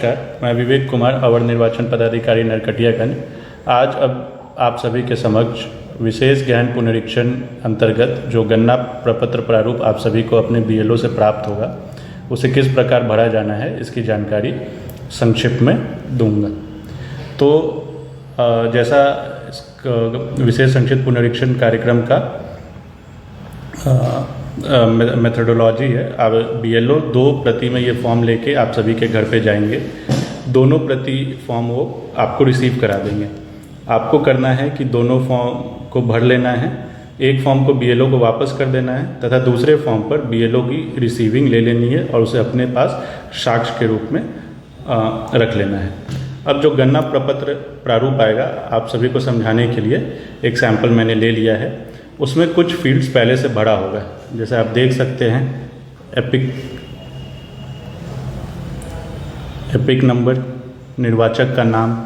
नमस्कार, मैं विवेक कुमार, अवर निर्वाचन पदाधिकारी नरकटियागंज। आज अब आप सभी के समक्ष विशेष गहन पुनरीक्षण अंतर्गत जो गन्ना प्रपत्र प्रारूप आप सभी को अपने बीएलओ से प्राप्त होगा, उसे किस प्रकार भरा जाना है इसकी जानकारी संक्षिप्त में दूंगा। तो जैसा विशेष संक्षिप्त पुनरीक्षण कार्यक्रम का मेथडोलॉजी है, अब बीएलओ 2 प्रति में ये फॉर्म लेके आप सभी के घर पे जाएंगे। दोनों प्रति फॉर्म वो आपको रिसीव करा देंगे। आपको करना है कि दोनों फॉर्म को भर लेना है, एक फॉर्म को बीएलओ को वापस कर देना है तथा दूसरे फॉर्म पर बीएलओ की रिसीविंग ले लेनी है और उसे अपने पास साक्ष्य के रूप में रख लेना है। अब जो गन्ना प्रपत्र प्रारूप आएगा, आप सभी को समझाने के लिए एक सैंपल मैंने ले लिया है। उसमें कुछ फील्ड्स पहले से भरा होगा, जैसे आप देख सकते हैं एपिक नंबर, निर्वाचक का नाम,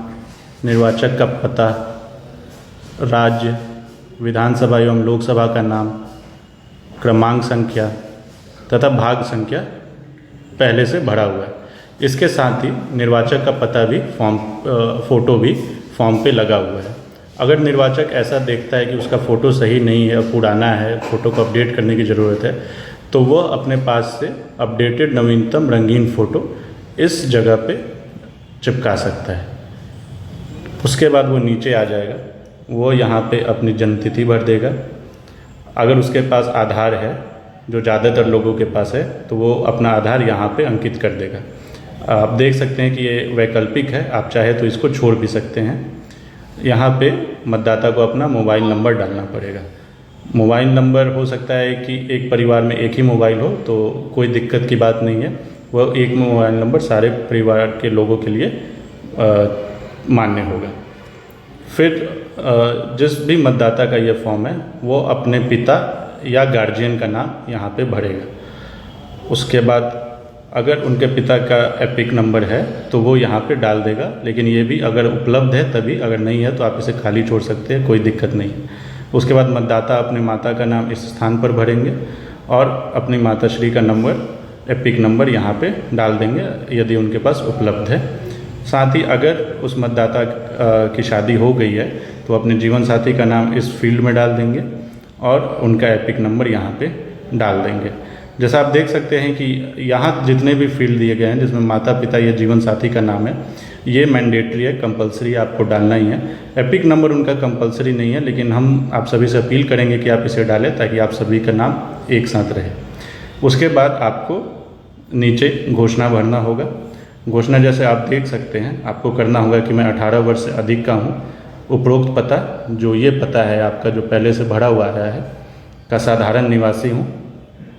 निर्वाचक का पता, राज्य, विधानसभा एवं लोकसभा का नाम, क्रमांक संख्या तथा भाग संख्या पहले से भरा हुआ है। इसके साथ ही निर्वाचक का पता भी फ़ोटो भी फॉर्म पे लगा हुआ है। अगर निर्वाचक ऐसा देखता है कि उसका फ़ोटो सही नहीं है, पुराना है, फ़ोटो को अपडेट करने की ज़रूरत है, तो वह अपने पास से अपडेटेड नवीनतम रंगीन फ़ोटो इस जगह पे चिपका सकता है। उसके बाद वो नीचे आ जाएगा, वो यहाँ पे अपनी जन्मतिथि भर देगा। अगर उसके पास आधार है, जो ज़्यादातर लोगों के पास है, तो वो अपना आधार यहाँ पे अंकित कर देगा। आप देख सकते हैं कि ये वैकल्पिक है, आप चाहे तो इसको छोड़ भी सकते हैं। यहाँ पे मतदाता को अपना मोबाइल नंबर डालना पड़ेगा। मोबाइल नंबर हो सकता है कि एक परिवार में एक ही मोबाइल हो, तो कोई दिक्कत की बात नहीं है, वह एक मोबाइल नंबर सारे परिवार के लोगों के लिए मान्य होगा। फिर जिस भी मतदाता का ये फॉर्म है, वो अपने पिता या गार्जियन का नाम यहाँ पे भरेगा। उसके बाद अगर उनके पिता का एपिक नंबर है तो वो यहाँ पे डाल देगा, लेकिन ये भी अगर उपलब्ध है तभी, अगर नहीं है तो आप इसे खाली छोड़ सकते हैं, कोई दिक्कत नहीं। उसके बाद मतदाता अपने माता का नाम इस स्थान पर भरेंगे और अपनी माताश्री का नंबर, एपिक नंबर यहाँ पे डाल देंगे यदि उनके पास उपलब्ध है। साथ ही अगर उस मतदाता की शादी हो गई है तो अपने जीवन साथी का नाम इस फील्ड में डाल देंगे और उनका एपिक नंबर यहाँ पे डाल देंगे। जैसा आप देख सकते हैं कि यहाँ जितने भी फील्ड दिए गए हैं जिसमें माता पिता या जीवन साथी का नाम है, ये मैंडेटरी है, कंपलसरी आपको डालना ही है। एपिक नंबर उनका कंपलसरी नहीं है, लेकिन हम आप सभी से अपील करेंगे कि आप इसे डालें ताकि आप सभी का नाम एक साथ रहे। उसके बाद आपको नीचे घोषणा भरना होगा। घोषणा जैसे आप देख सकते हैं, आपको करना होगा कि मैं 18 वर्ष से अधिक का हूँ, उपरोक्त पता जो ये पता है आपका जो पहले से भरा हुआ है का साधारण निवासी हूँ,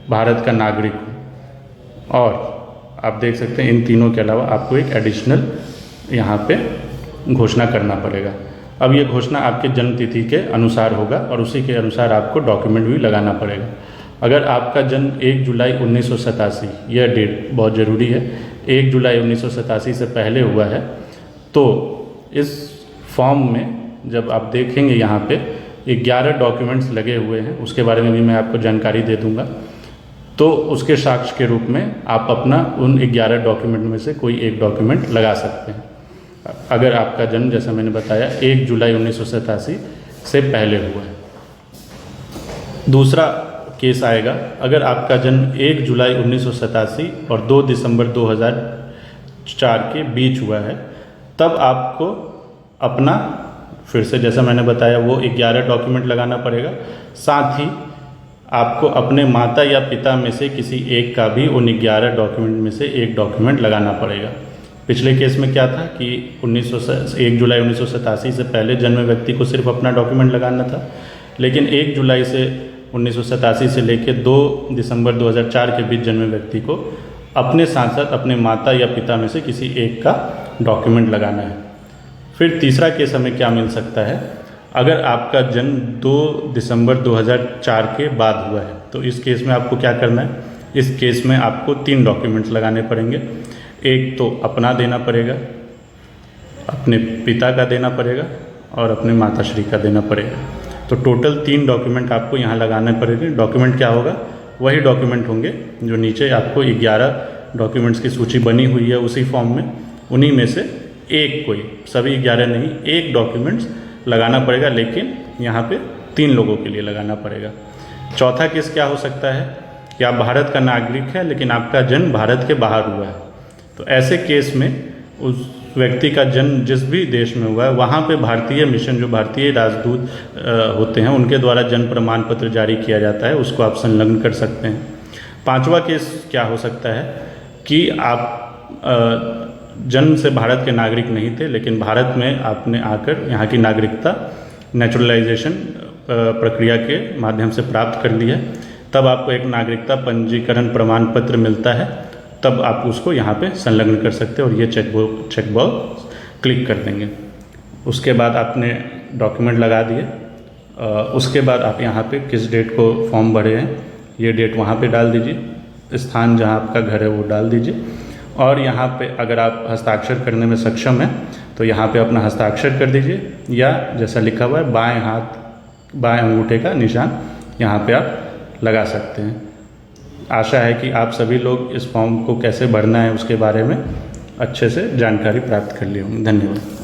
भारत का नागरिक हूँ। और आप देख सकते हैं इन तीनों के अलावा आपको एक एडिशनल यहाँ पे घोषणा करना पड़ेगा। अब ये घोषणा आपके जन्म तिथि के अनुसार होगा और उसी के अनुसार आपको डॉक्यूमेंट भी लगाना पड़ेगा। अगर आपका जन्म 1 जुलाई 1987, यह डेट बहुत ज़रूरी है, 1 जुलाई 1987 से पहले हुआ है, तो इस फॉर्म में जब आप देखेंगे यहाँ पे 11 डॉक्यूमेंट्स लगे हुए हैं, उसके बारे में भी मैं आपको जानकारी दे दूँगा। तो उसके साक्ष्य के रूप में आप अपना उन 11 डॉक्यूमेंट में से कोई एक डॉक्यूमेंट लगा सकते हैं। अगर आपका जन्म, जैसा मैंने बताया, 1 जुलाई 1987 से पहले हुआ है। दूसरा केस आएगा, अगर आपका जन्म 1 जुलाई 1987 और 2 दिसंबर 2004 के बीच हुआ है, तब आपको अपना फिर से, जैसा मैंने बताया, वो 11 डॉक्यूमेंट लगाना पड़ेगा। साथ ही आपको अपने माता या पिता में से किसी एक का भी उन 11 डॉक्यूमेंट में से एक डॉक्यूमेंट लगाना पड़ेगा। पिछले केस में क्या था कि 1 जुलाई 1987 से पहले जन्मे व्यक्ति को सिर्फ अपना डॉक्यूमेंट लगाना था, लेकिन 1 जुलाई से 1987 से लेकर 2 दिसंबर 2004 के बीच जन्मे व्यक्ति को अपने साथ साथ अपने माता या पिता में से किसी एक का डॉक्यूमेंट लगाना है। फिर तीसरा केस हमें क्या मिल सकता है, अगर आपका जन्म 2 दिसंबर 2004 के बाद हुआ है, तो इस केस में आपको क्या करना है, इस केस में आपको 3 डॉक्यूमेंट्स लगाने पड़ेंगे। एक तो अपना देना पड़ेगा, अपने पिता का देना पड़ेगा और अपने माताश्री का देना पड़ेगा। तो टोटल 3 डॉक्यूमेंट आपको यहाँ लगाने पड़ेंगे। डॉक्यूमेंट क्या होगा, वही डॉक्यूमेंट होंगे जो नीचे आपको 11 डॉक्यूमेंट्स की सूची बनी हुई है उसी फॉर्म में, उन्हीं में से एक कोई, सभी 11 नहीं, एक डॉक्यूमेंट्स लगाना पड़ेगा, लेकिन यहाँ पे 3 लोगों के लिए लगाना पड़ेगा। चौथा केस क्या हो सकता है कि आप भारत का नागरिक है लेकिन आपका जन्म भारत के बाहर हुआ है। तो ऐसे केस में उस व्यक्ति का जन्म जिस भी देश में हुआ है वहाँ पे भारतीय मिशन, जो भारतीय राजदूत होते हैं, उनके द्वारा जन्म प्रमाण पत्र जारी किया जाता है, उसको आप संलग्न कर सकते हैं। पांचवा केस क्या हो सकता है कि आप जन्म से भारत के नागरिक नहीं थे, लेकिन भारत में आपने आकर यहाँ की नागरिकता नेचुरलाइजेशन प्रक्रिया के माध्यम से प्राप्त कर ली है, तब आपको एक नागरिकता पंजीकरण प्रमाण पत्र मिलता है, तब आप उसको यहाँ पे संलग्न कर सकते हैं और ये चेकबॉक्स क्लिक कर देंगे। उसके बाद आपने डॉक्यूमेंट लगा दिए, उसके बाद आप यहाँ पे किस डेट को फॉर्म भरे हैं ये डेट वहाँ पे डाल दीजिए, स्थान जहाँ आपका घर है वो डाल दीजिए, और यहाँ पे अगर आप हस्ताक्षर करने में सक्षम हैं तो यहाँ पे अपना हस्ताक्षर कर दीजिए, या जैसा लिखा हुआ है बाएं हाथ बाएं अंगूठे का निशान यहाँ पे आप लगा सकते हैं। आशा है कि आप सभी लोग इस फॉर्म को कैसे भरना है उसके बारे में अच्छे से जानकारी प्राप्त कर ली होंगी। धन्यवाद।